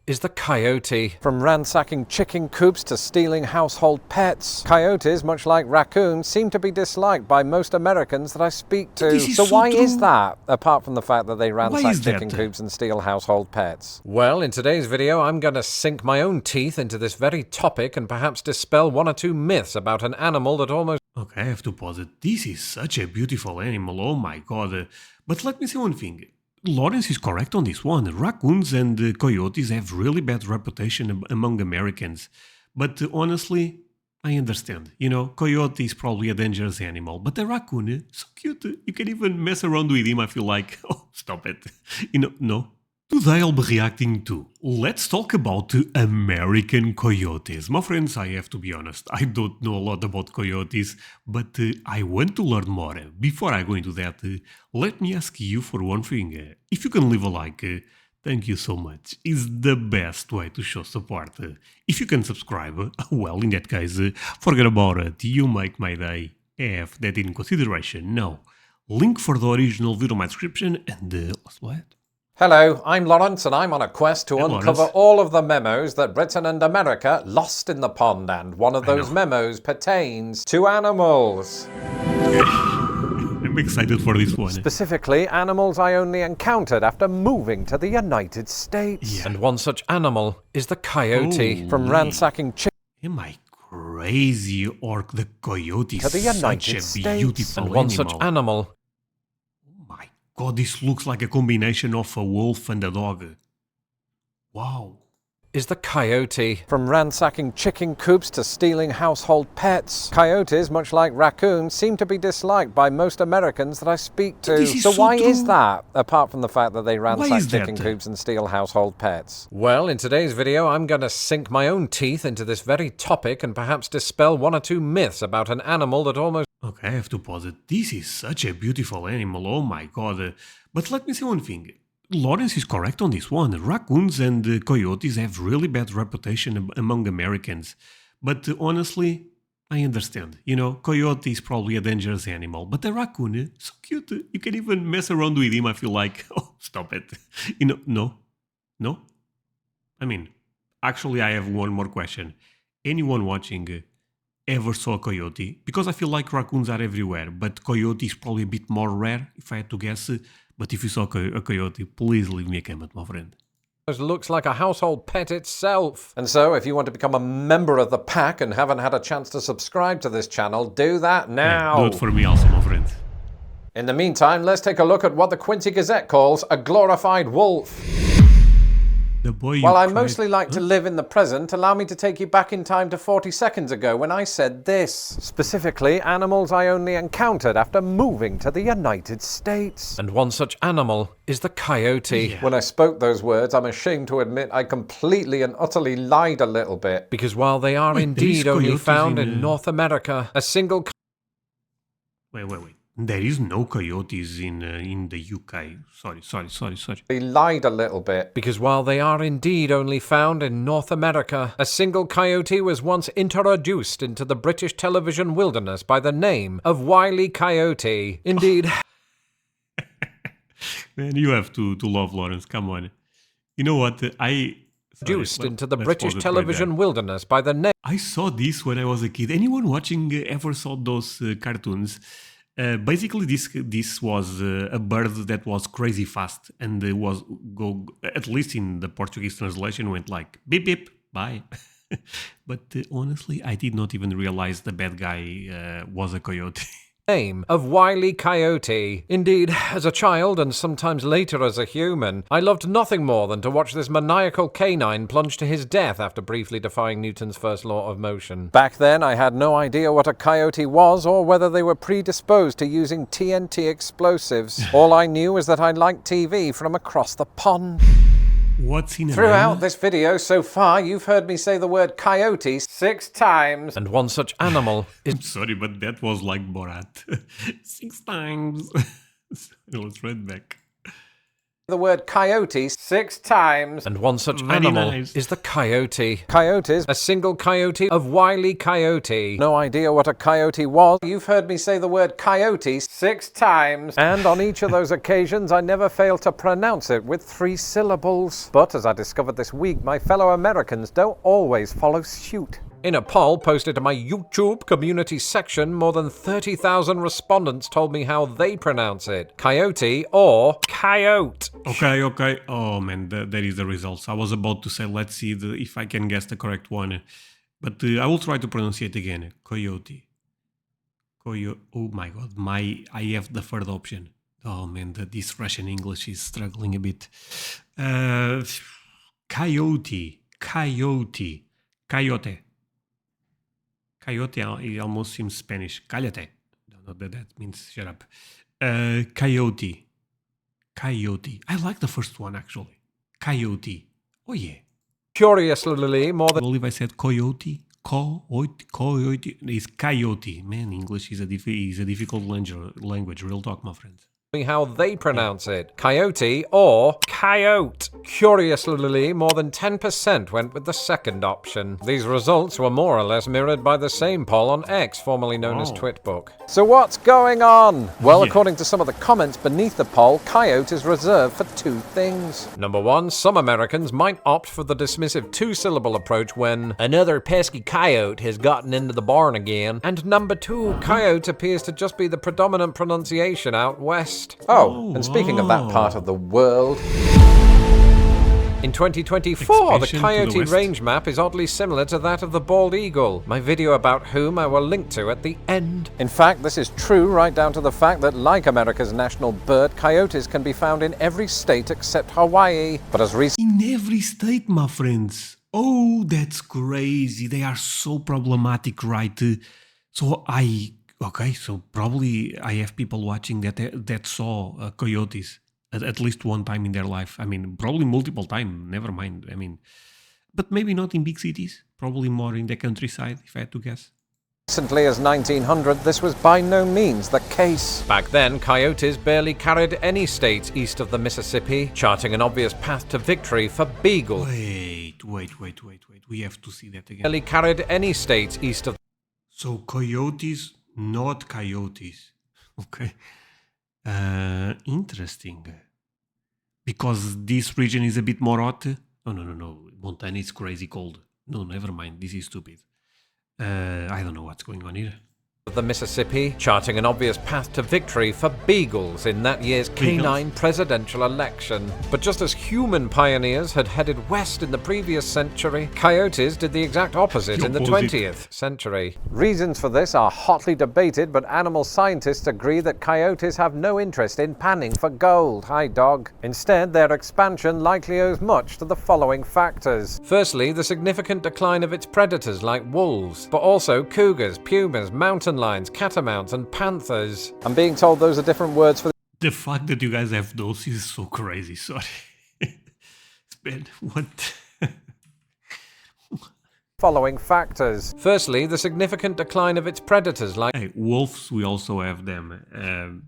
is the coyote. From ransacking chicken coops to stealing household pets, coyotes, much like raccoons, seem to be disliked by most Americans that I speak to. So why is that, apart from the fact that they ransack chicken coops and steal household pets? Well, in today's video, I'm going to sink my own teeth into this very topic and perhaps dispel one or two myths about an animal that almost... Okay, I have to pause it. This is such a beautiful animal, oh my god. But let me say one thing. Lawrence is correct on this one. Raccoons and coyotes have really bad reputation among Americans. But honestly, I understand. You know, coyote is probably a dangerous animal, but a raccoon, so cute. You can even mess around with him, I feel like. Oh, stop it. No. Today I'll be reacting to, let's talk about American coyotes. My friends, I have to be honest, I don't know a lot about coyotes, but I want to learn more. Before I go into that, let me ask you for one thing. If you can leave a like, thank you so much. It's the best way to show support. If you can subscribe, well, in that case, forget about it. You make my day. Have that in consideration. Now, link for the original video in my description and let's go ahead. Hello, I'm Lawrence and I'm on a quest to uncover all of the memos that Britain and America lost in the pond, and one of those memos pertains to animals. I'm excited for this one. Specifically, animals I only encountered after moving to the United States. Yeah. And one such animal is the coyote. From ransacking chicken... Am I crazy, or the coyote to the is United such a States. beautiful And animal? one such animal... God, this looks like a combination of a wolf and a dog. Wow. is the coyote. From ransacking chicken coops to stealing household pets, coyotes, much like raccoons, seem to be disliked by most Americans that I speak to. So why is that, apart from the fact that they ransack chicken coops and steal household pets? Well, in today's video, I'm going to sink my own teeth into this very topic and perhaps dispel one or two myths about an animal that almost... Okay, I have to pause it. This is such a beautiful animal, oh my god. But let me say one thing. Lawrence is correct on this one. Raccoons and coyotes have really bad reputation among Americans. But honestly, I understand. You know, coyote is probably a dangerous animal, but a raccoon, so cute. You can even mess around with him, I feel like. Oh, stop it. No? I mean, actually, I have one more question. Anyone watching ever saw a coyote? Because I feel like raccoons are everywhere, but coyote is probably a bit more rare, if I had to guess. But if you saw a coyote, please leave me a comment, my friend. looks like a household pet itself. And so, if you want to become a member of the pack and haven't had a chance to subscribe to this channel, do that now. Yeah, do it for me also, my friend. In the meantime, let's take a look at what the Quincy Gazette calls a glorified wolf. While I mostly like to live in the present, allow me to take you back in time to 40 seconds ago when I said this. Specifically, animals I only encountered after moving to the United States. And one such animal is the coyote. Yeah. When I spoke those words, I'm ashamed to admit I completely and utterly lied a little bit. Because while they are indeed only found in North America, a single... Wait. There is no coyotes in the UK. Sorry. They lied a little bit. Because while they are indeed only found in North America, a single coyote was once introduced into the British television wilderness by the name of Wile E. Coyote. Indeed. Man, you have to love Lawrence. Come on. You know what? Introduced into the British television wilderness by the name... I saw this when I was a kid. Anyone watching ever saw those cartoons? Basically, this was a bird that was crazy fast and at least in the Portuguese translation, went like beep beep bye. But honestly, I did not even realize the bad guy was a coyote. Name of Wile E. Coyote. Indeed, as a child and sometimes later as a human, I loved nothing more than to watch this maniacal canine plunge to his death after briefly defying Newton's first law of motion. Back then, I had no idea what a coyote was or whether they were predisposed to using TNT explosives. All I knew was that I liked TV from across the pond. What's in Throughout this video so far, you've heard me say the word coyote 6 times. And one such animal is... I'm sorry, but that was like Borat. 6 times. Let's read back. the word coyote 6 times. And one such Very animal nice. is the coyote. Coyotes, A single coyote of Wile E. Coyote. no idea what a coyote was. You've heard me say the word coyote 6 times. And on each of those occasions, I never failed to pronounce it with 3 syllables. But as I discovered this week, my fellow Americans don't always follow suit. In a poll posted to my YouTube community section, more than 30,000 respondents told me how they pronounce it. Coyote or coyote. Okay. Oh man, there is the results. I was about to say, let's see if I can guess the correct one. But I will try to pronounce it again. Coyote. Oh my god, I have the third option. Oh man, this Russian English is struggling a bit. Coyote. Coyote. Coyote, it almost seems Spanish. Cállate. No, that means shut up. Coyote. I like the first one, actually. Coyote. Oh, yeah. Curiously, more I than believe I said coyote. Coyote. It's coyote. Man, English is a difficult language. Real talk, my friends. how they pronounce it. Coyote or coyote. Curiously, more than 10% went with the second option. These results were more or less mirrored by the same poll on X, formerly known as Twitbook. So what's going on? Well, Yeah. according to some of the comments beneath the poll, coyote is reserved for 2 things. Number 1, some Americans might opt for the dismissive 2-syllable approach when another pesky coyote has gotten into the barn again. And number 2, coyote appears to just be the predominant pronunciation out west. Oh, and speaking of that part of the world, In 2024, the Expansion to the coyote west. range map is oddly similar to that of the bald eagle, my video about whom I will link to at the end. in fact, this is true right down to the fact that, like America's national bird, coyotes can be found in every state except Hawaii. But as recent In every state, my friends. Oh, that's crazy. They are so problematic, right? So probably I have people watching that saw coyotes at least one time in their life. I mean, probably multiple times. Never mind. I mean, but maybe not in big cities. Probably more in the countryside, if I had to guess. recently as 1900, this was by no means the case. Back then, coyotes barely carried any states east of the Mississippi, charting an obvious path to victory for beagles. Wait. We have to see that again. Barely carried any states east of So coyotes, not coyotes. Okay. Interesting. Because this region is a bit more hot. Oh, no. Montana is crazy cold. No, never mind. This is stupid. I don't know what's going on here. the Mississippi, charting an obvious path to victory for beagles in that year's canine presidential election. But just as human pioneers had headed west in the previous century, coyotes did the exact opposite in the 20th century. Reasons for this are hotly debated, but animal scientists agree that coyotes have no interest in panning for gold. Hi, dog. Instead, their expansion likely owes much to the following factors. Firstly, the significant decline of its predators like wolves, but also cougars, pumas, mountain lions, catamounts, and panthers. I'm being told those are different words for The fact that you guys have those is so crazy, sorry. What? following factors. Firstly, the significant decline of its predators like Hey, wolves, we also have them.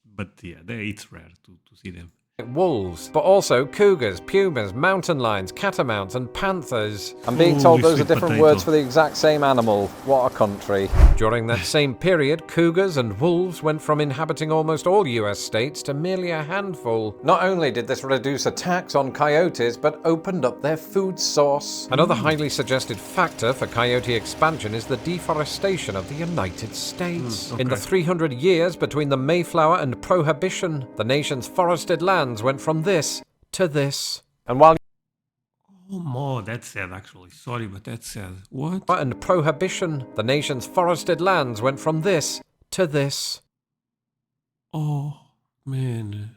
But yeah, it's rare to see them. wolves, but also cougars, pumas, mountain lions, catamounts, and panthers. I'm being Holy told those are sweet different potato. words for the exact same animal. What a country. During that same period, cougars and wolves went from inhabiting almost all US states to merely a handful. Not only did this reduce attacks on coyotes, but opened up their food source. Another highly suggested factor for coyote expansion is the deforestation of the United States. In the 300 years between the Mayflower and Prohibition, the nation's forested lands went from this to this. And while Oh, more, that's sad actually. Sorry, but that's sad. What? And Prohibition, the nation's forested lands went from this to this. Oh, man.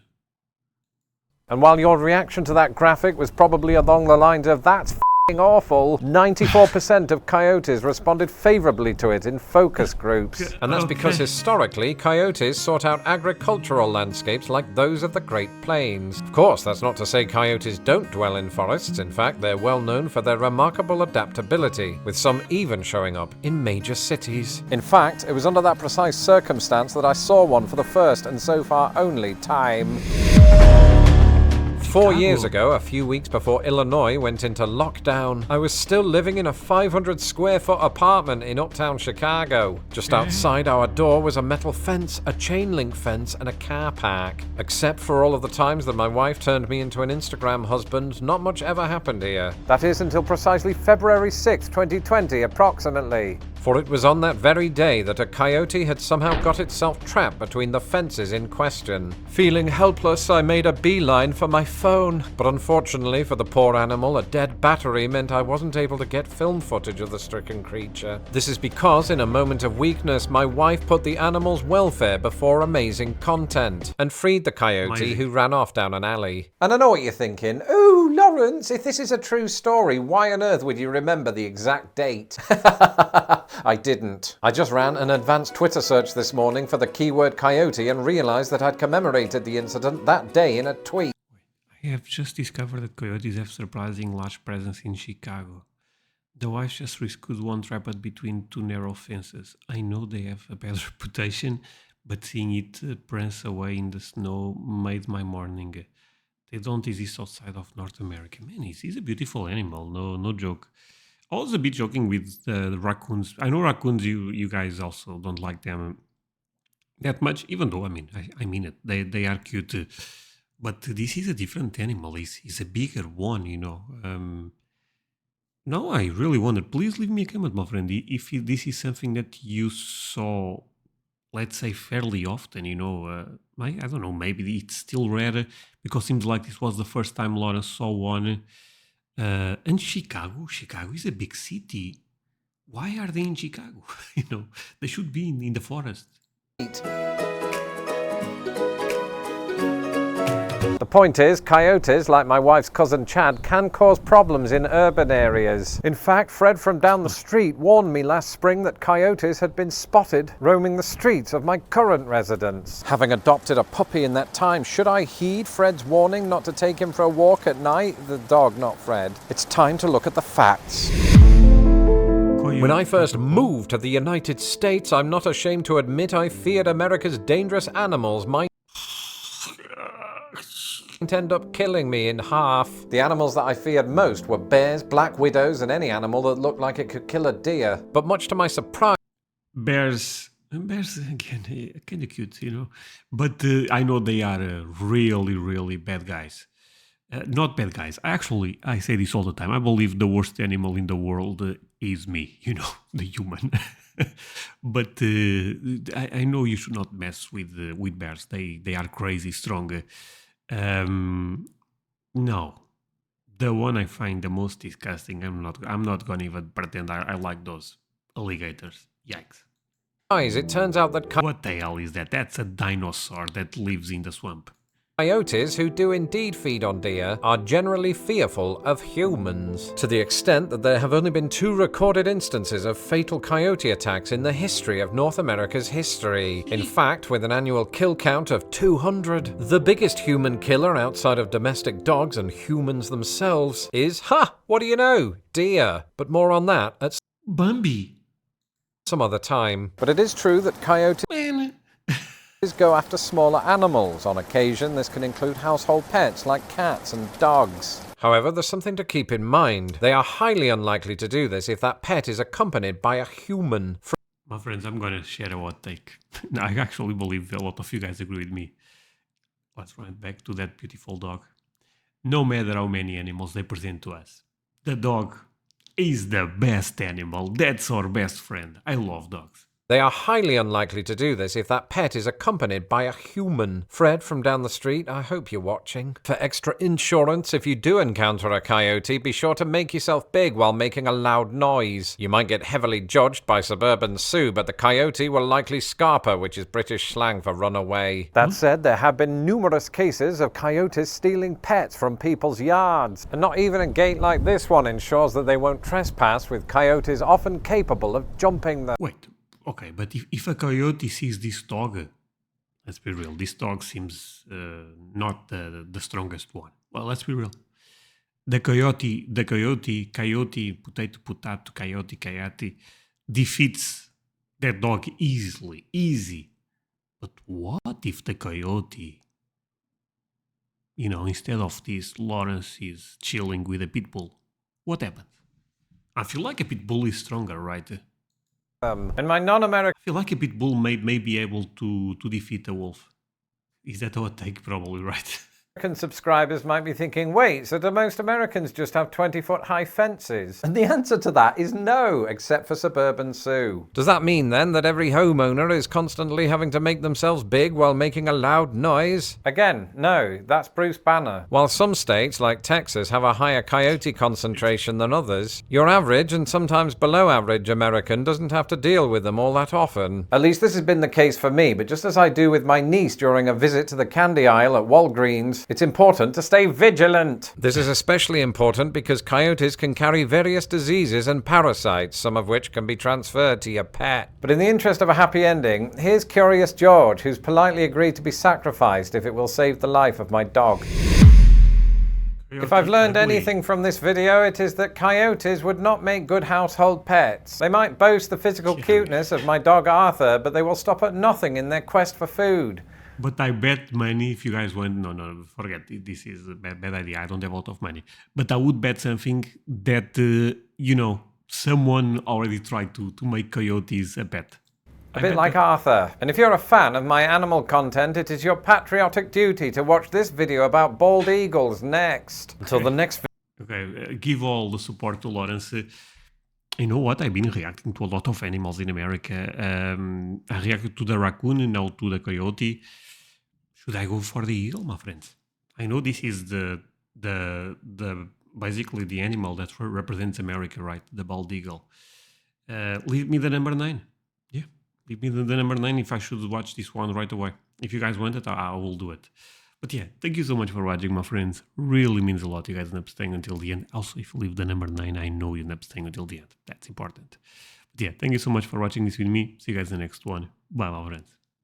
And while your reaction to that graphic was probably along the lines of "that's f***ing awful," 94% of coyotes responded favorably to it in focus groups. And that's because historically, coyotes sought out agricultural landscapes like those of the Great Plains. Of course, that's not to say coyotes don't dwell in forests. In fact, they're well known for their remarkable adaptability, with some even showing up in major cities. In fact, it was under that precise circumstance that I saw one for the first and so far only time. 4 years ago, a few weeks before Illinois went into lockdown, I was still living in a 500 square foot apartment in uptown Chicago. Just outside our door was a metal fence, a chain link fence, and a car park. Except for all of the times that my wife turned me into an Instagram husband, not much ever happened here. That is until precisely February 6th, 2020, approximately. For it was on that very day that a coyote had somehow got itself trapped between the fences in question. Feeling helpless, I made a beeline for my phone, but unfortunately for the poor animal, a dead battery meant I wasn't able to get film footage of the stricken creature. This is because, in a moment of weakness, my wife put the animal's welfare before amazing content, and freed the coyote, who ran off down an alley. And I know what you're thinking. Ooh, Lawrence, if this is a true story, why on earth would you remember the exact date? I didn't. I just ran an advanced Twitter search this morning for the keyword coyote and realized that I'd commemorated the incident that day in a tweet. I have just discovered that coyotes have surprising large presence in Chicago. The wife just rescued one trapped between two narrow fences. I know they have a bad reputation, but seeing it prance away in the snow made my morning. They don't exist outside of North America. Man, he's a beautiful animal, no joke. I was a bit joking with the raccoons. I know raccoons, you guys also don't like them that much, even though, I mean it. They are cute. But this is a different animal. He's a bigger one, you know. Now I really wonder, please leave me a comment, my friend, if this is something that you saw, let's say, fairly often, you know. I don't know, maybe it's still rare, because it seems like this was the first time Lawrence saw one. And Chicago is a big city. Why are they in Chicago? You know, they should be in the forest. The point is, coyotes, like my wife's cousin Chad, can cause problems in urban areas. In fact, Fred from down the street warned me last spring that coyotes had been spotted roaming the streets of my current residence. Having adopted a puppy in that time, should I heed Fred's warning not to take him for a walk at night? The dog, not Fred. It's time to look at the facts. When I first moved to the United States, I'm not ashamed to admit I feared America's dangerous animals might end up killing me in half. The animals that I feared most were bears, black widows, and any animal that looked like it could kill a deer. But much to my surprise, Bears again, kind of cute, you know. But I know they are really bad guys. Not bad guys. I say this all the time. I believe the worst animal in the world is me, you know, the human. But I know you should not mess with bears. They are crazy strong. No, the one I find the most disgusting. I'm not gonna even pretend I like those alligators. Yikes! it turns out that What the hell is that? That's a dinosaur that lives in the swamp. coyotes, who do indeed feed on deer, are generally fearful of humans, to the extent that there have only been 2 recorded instances of fatal coyote attacks in the history of North America's history. In fact, with an annual kill count of 200, the biggest human killer outside of domestic dogs and humans themselves is, what do you know, deer. But more on that at Bambi. some other time. But it is true that coyotes go after smaller animals. On occasion, this can include household pets like cats and dogs. However, there's something to keep in mind. They are highly unlikely to do this if that pet is accompanied by a human. My friends, I'm going to share a hot take. I actually believe a lot of you guys agree with me. Let's run back to that beautiful dog. No matter how many animals they present to us, the dog is the best animal. That's our best friend. I love dogs. They are highly unlikely to do this if that pet is accompanied by a human. Fred from down the street, I hope you're watching. For extra insurance, if you do encounter a coyote, be sure to make yourself big while making a loud noise. You might get heavily judged by Suburban Sue, but the coyote will likely scarper, which is British slang for run away. That said, there have been numerous cases of coyotes stealing pets from people's yards. And not even a gate like this one ensures that they won't trespass, with coyotes often capable of jumping them. Wait. Okay, but if a coyote sees this dog, let's be real, this dog seems not the strongest one. Well, let's be real. The coyote, potato, coyote, defeats that dog easy. But what if the coyote instead of this, Lawrence is chilling with a pit bull. What happened? I feel like a pit bull is stronger, right? And my non-American I feel like a pit bull may be able to defeat a wolf. Is that our take? Probably, right? subscribers might be thinking, wait, so do most Americans just have 20-foot high fences? And the answer to that is no, except for Suburban Sue. Does that mean then that every homeowner is constantly having to make themselves big while making a loud noise? Again, no, that's Bruce Banner. While some states, like Texas, have a higher coyote concentration than others, your average and sometimes below average American doesn't have to deal with them all that often. At least this has been the case for me, but just as I do with my niece during a visit to the candy aisle at Walgreens, it's important to stay vigilant. This is especially important because coyotes can carry various diseases and parasites, some of which can be transferred to your pet. But in the interest of a happy ending, here's Curious George, who's politely agreed to be sacrificed if it will save the life of my dog. If I've learned anything from this video, it is that coyotes would not make good household pets. They might boast the physical cuteness of my dog Arthur, but they will stop at nothing in their quest for food. But I bet money if you guys want... No, forget. This is a bad idea. I don't have a lot of money. But I would bet something that, someone already tried to make coyotes a pet. A bit like Arthur. And if you're a fan of my animal content, it is your patriotic duty to watch this video about bald eagles next. Until the next video. Okay, give all the support to Lawrence. You know what? I've been reacting to a lot of animals in America. I reacted to the raccoon and now to the coyote. Should I go for the eagle, my friends? I know this is the basically the animal that represents America, right? The bald eagle. Leave me the number 9. Yeah, leave me the number 9 if I should watch this one right away. If you guys want it, I will do it. But yeah, thank you so much for watching, my friends. Really means a lot. You guys end up staying until the end. Also, if you leave the number 9, I know you end up staying until the end. That's important. But yeah, thank you so much for watching this with me. See you guys in the next one. Bye, my friends.